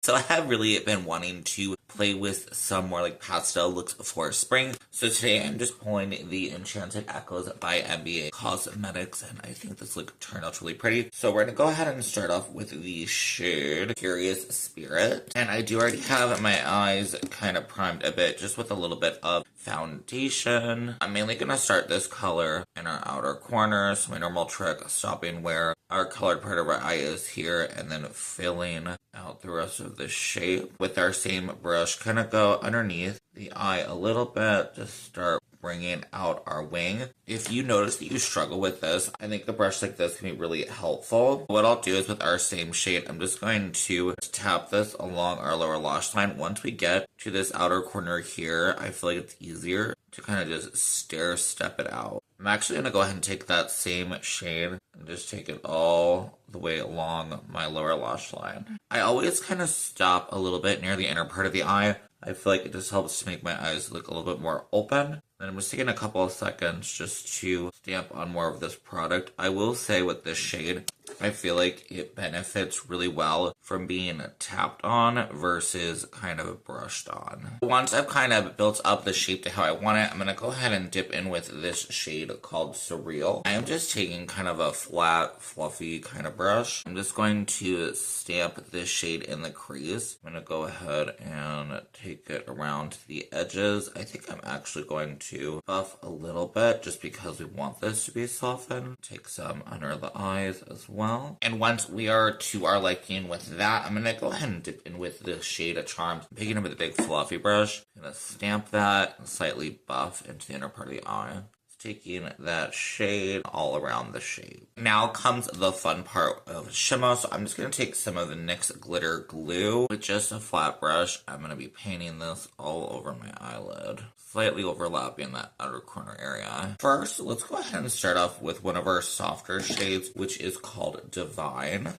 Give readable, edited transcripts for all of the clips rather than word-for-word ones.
So I have really been wanting to play with some more like pastel looks for spring. So today I'm just pulling the Enchanted Echoes by MBA Cosmetics, and I think this look turned out really pretty. So we're gonna go ahead and start off with the shade Curious Spirit. And I do already have my eyes kind of primed a bit, just with a little bit of foundation. I'm mainly gonna start this color in our outer corner. So my normal trick, stopping where our colored part of our eye is here, and then filling out the rest of the shape. With our same brush, kind of go underneath the eye a little bit, just start bringing out our wing. If you notice that you struggle with this, I think a brush like this can be really helpful. What I'll do is with our same shade, I'm just going to tap this along our lower lash line. Once we get to this outer corner here, I feel like it's easier to kind of just stair step it out. I'm actually going to go ahead and take that same shade and just take it all the way along my lower lash line. I always kind of stop a little bit near the inner part of the eye. I feel like it just helps to make my eyes look a little bit more open. And I'm just taking a couple of seconds just to stamp on more of this product. I will say with this shade, I feel like it benefits really well from being tapped on versus kind of brushed on. Once I've kind of built up the shape to how I want it, I'm going to go ahead and dip in with this shade called Surreal. I am just taking kind of a flat, fluffy kind of brush. I'm just going to stamp this shade in the crease. I'm going to go ahead and take it around the edges. I think I'm actually going to buff a little bit just because we want this to be softened. Take some under the eyes as well. And once we are to our liking with that, I'm going to go ahead and dip in with the shade of Charms. I'm picking up with a big fluffy brush. I'm going to stamp that and slightly buff into the inner part of the eye. Taking that shade all around the shape. Now comes the fun part of shimmer. So I'm just going to take some of the NYX glitter glue with just a flat brush. I'm going to be painting this all over my eyelid, slightly overlapping that outer corner area. First, let's go ahead and start off with one of our softer shades, which is called Divine.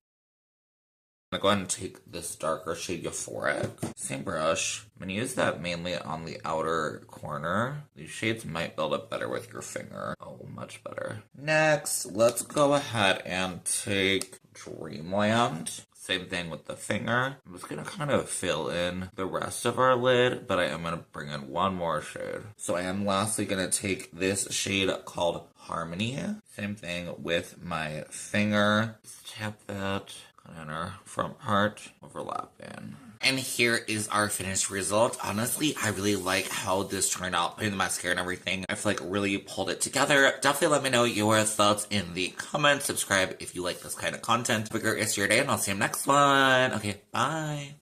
I'm going to go ahead and take this darker shade Euphoric. Same brush. I'm going to use that mainly on the outer corner. These shades might build up better with your finger. Oh, much better. Next, let's go ahead and take Dreamland. Same thing with the finger. I'm just going to kind of fill in the rest of our lid, but I am going to bring in one more shade. So I am lastly going to take this shade called Harmony. Same thing with my finger. Just tap that in our front part, overlap in. And here is our finished result. Honestly, I really like how this turned out, putting the mascara and everything. I feel like really pulled it together. Definitely let me know your thoughts in the comments. Subscribe if you like this kind of content. Have a great rest of your day, and I'll see you next one. Okay, bye.